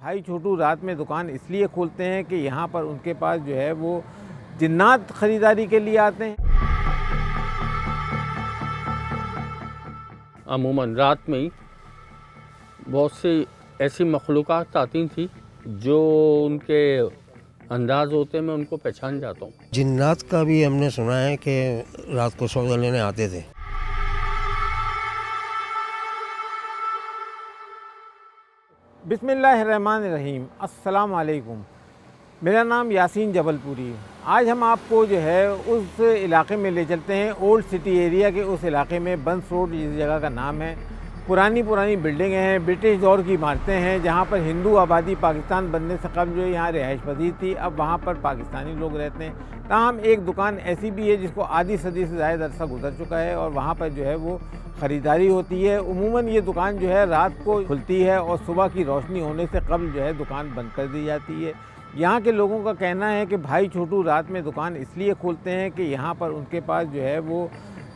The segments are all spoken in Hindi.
भाई छोटू रात में दुकान इसलिए खोलते हैं कि यहाँ पर उनके पास जो है वो जिन्नात ख़रीदारी के लिए आते हैं। अमूमन रात में ही बहुत सी ऐसी मखलूक़ात आती थी जो उनके अंदाज होते मैं उनको पहचान जाता हूँ। जिन्नात का भी हमने सुना है कि रात को सौदा लेने आते थे। बिस्मिल्लाहिर्रहमानिर्रहीम, अस्सलाम वालेकुम। मेरा नाम यासीन जबलपुरी। आज हम आपको जो है उस इलाके में ले चलते हैं, ओल्ड सिटी एरिया के उस इलाके में। बंस रोड इस जगह का नाम है। पुरानी बिल्डिंगें हैं, ब्रिटिश दौर की इमारतें हैं, जहाँ पर हिंदू आबादी पाकिस्तान बनने से कबल जो यहाँ रिहाइश पजीर थी। अब वहाँ पर पाकिस्तानी लोग रहते हैं। ताहम एक दुकान ऐसी भी है जिसको आधी सदी से ज़्यादा अरसा गुजर चुका है और वहाँ पर जो है वो ख़रीदारी होती है। उमूमन ये दुकान जो है रात को खुलती है और सुबह की रोशनी होने से कबल जो है दुकान बंद कर दी जाती है। यहाँ के लोगों का कहना है कि भाई छोटू रात में दुकान इसलिए खोलते हैं कि यहाँ पर उनके पास जो है वो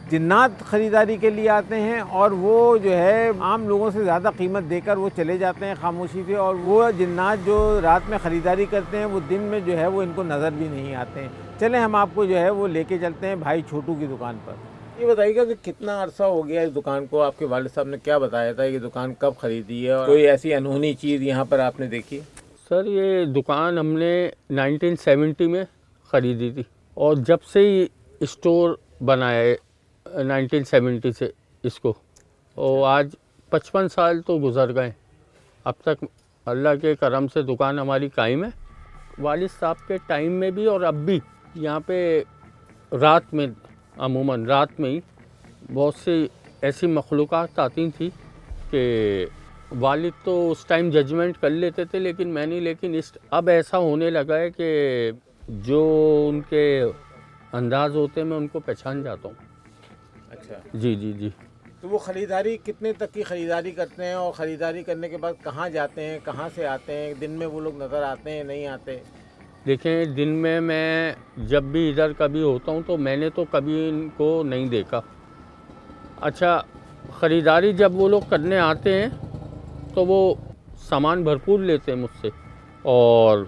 जिन्नात ख़रीदारी के लिए आते हैं और वो जो है आम लोगों से ज़्यादा कीमत देकर वो चले जाते हैं खामोशी से। और वो जिन्नात जो रात में ख़रीदारी करते हैं वो दिन में जो है वो इनको नज़र भी नहीं आते हैं। चलें हम आपको जो है वो लेके चलते हैं भाई छोटू की दुकान पर। ये बताइएगा कि कितना अरसा हो गया इस दुकान को? आपके वालिद साहब ने क्या बताया था कि दुकान कब ख़रीदी है और कोई ऐसी अनहोनी चीज़ यहाँ पर आपने देखी? सर ये दुकान हमने 1970 में ख़रीदी थी और जब से ही स्टोर बनाया है 1970 से इसको, और आज 55 साल तो गुज़र गए। अब तक अल्लाह के करम से दुकान हमारी कायम है। वालिद साहब के टाइम में भी और अब भी यहाँ पे रात में, अमूमन रात में ही बहुत सी ऐसी मखलूक़ात आती थी कि वालिद तो उस टाइम जजमेंट कर लेते थे लेकिन मैं नहीं। लेकिन अब ऐसा होने लगा है कि जो उनके अंदाज होते मैं उनको पहचान जाता हूँ। अच्छा जी जी जी। तो वो ख़रीदारी कितने तक की ख़रीदारी करते हैं और ख़रीदारी करने के बाद कहाँ जाते हैं, कहाँ से आते हैं? दिन में वो लोग नज़र आते हैं, नहीं आते? देखें, दिन में मैं जब भी इधर कभी होता हूँ तो मैंने तो कभी इनको नहीं देखा। अच्छा, ख़रीदारी जब वो लोग करने आते हैं तो वो सामान भरपूर लेते हैं मुझसे। और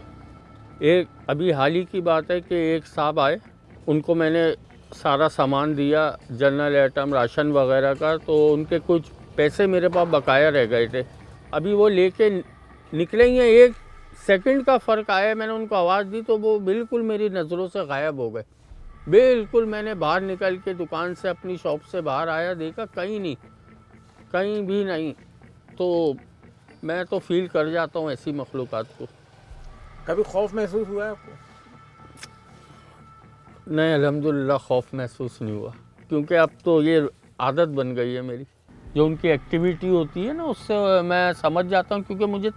एक अभी हाल ही की बात है कि एक साहब आए, उनको मैंने सारा सामान दिया, जनरल आइटम राशन वगैरह का, तो उनके कुछ पैसे मेरे पास बकाया रह गए थे। अभी वो लेके निकले ही हैं, 1 सेकंड का फ़र्क आया, मैंने उनको आवाज़ दी तो वो बिल्कुल मेरी नज़रों से गायब हो गए। बिल्कुल मैंने बाहर निकल के दुकान से, अपनी शॉप से बाहर आया, देखा कहीं नहीं, कहीं भी नहीं। तो मैं तो फील कर जाता हूँ ऐसी मखलूक़ात को। कभी खौफ महसूस हुआ है आपको? नहीं, अल्हम्दुलिल्लाह खौफ महसूस नहीं हुआ, क्योंकि अब तो ये आदत बन गई है मेरी। जो उनकी एक्टिविटी होती है ना, उससे मैं समझ जाता हूँ, क्योंकि मुझे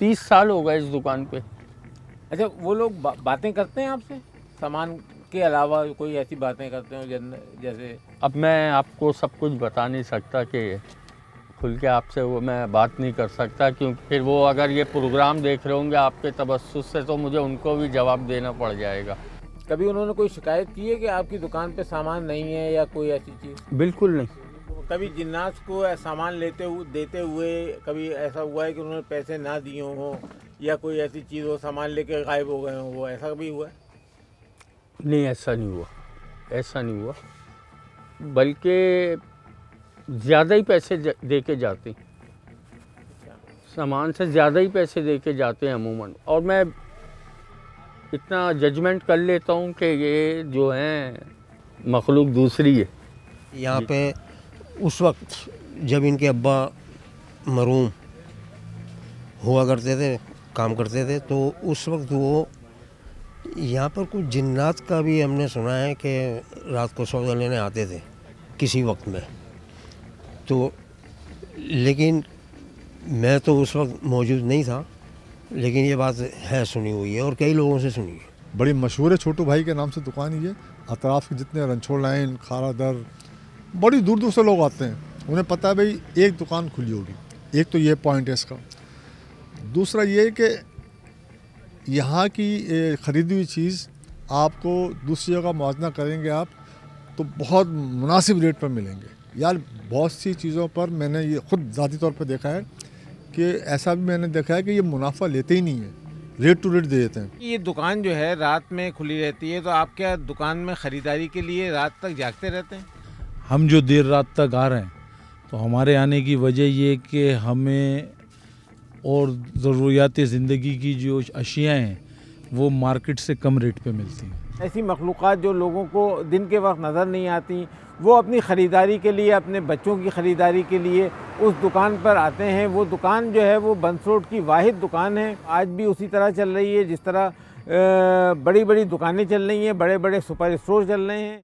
30 साल हो गए इस दुकान पे। अच्छा, वो लोग बातें करते हैं आपसे सामान के अलावा? कोई ऐसी बातें करते हो जैसे? अब मैं आपको सब कुछ बता नहीं सकता कि खुल के आपसे वो मैं बात नहीं कर सकता, क्योंकि फिर वो अगर ये प्रोग्राम देख रहे होंगे आपके तबस्सुस से तो मुझे उनको भी जवाब देना पड़ जाएगा। कभी उन्होंने कोई शिकायत की है कि आपकी दुकान पे सामान नहीं है या कोई ऐसी चीज़? बिल्कुल नहीं। कभी जिन्नात को सामान देते हुए कभी ऐसा हुआ है कि उन्होंने पैसे ना दिए हों या कोई ऐसी चीज़ हो, सामान लेके गायब हो गए हों, वो ऐसा कभी हुआ है? नहीं, ऐसा नहीं हुआ, ऐसा नहीं हुआ, बल्कि ज़्यादा ही पैसे दे के जाते, सामान से ज़्यादा ही पैसे दे के जाते हैं अमूमन। और मैं इतना जजमेंट कर लेता हूँ कि ये जो हैं मखलूक दूसरी है। यहाँ पे उस वक्त जब इनके अब्बा मरूम हुआ करते थे, काम करते थे, तो उस वक्त वो यहाँ पर कुछ जिन्नात का भी हमने सुना है कि रात को सौदा लेने आते थे किसी वक्त में। तो लेकिन मैं तो उस वक्त मौजूद नहीं था, लेकिन ये बात है, सुनी हुई है और कई लोगों से सुनी है। बड़ी मशहूर है, छोटू भाई के नाम से दुकान ही है। अतराफ़ के जितने रंछोड़ लाइन, खारा दर, बड़ी दूर दूर से लोग आते हैं। उन्हें पता है भाई एक दुकान खुली होगी। एक तो ये पॉइंट है इसका। दूसरा ये कि यहाँ की ख़रीदी हुई चीज़ आपको दूसरी जगह मुआवजा करेंगे आप तो बहुत मुनासिब रेट पर मिलेंगे। यार बहुत सी चीज़ों पर मैंने ये ख़ुद ज़ाती तौर पर देखा है कि ऐसा भी मैंने देखा है कि ये मुनाफा लेते ही नहीं है, रेट टू रेट दे देते हैं। ये दुकान जो है रात में खुली रहती है, तो आप क्या दुकान में ख़रीदारी के लिए रात तक जागते रहते हैं? हम जो देर रात तक आ रहे हैं तो हमारे आने की वजह ये कि हमें और ज़रूरियात ज़िंदगी की जो अशियाँ हैं वो मार्केट से कम रेट पे मिलती हैं। ऐसी मखलूक़ात जो लोगों को दिन के वक्त नज़र नहीं आती, वो अपनी ख़रीदारी के लिए, अपने बच्चों की ख़रीदारी के लिए उस दुकान पर आते हैं। वो दुकान जो है वो बंस रोड की वाहिद दुकान है। आज भी उसी तरह चल रही है जिस तरह बड़ी बड़ी दुकानें चल रही हैं, बड़े बड़े सुपर स्टोर चल रहे हैं।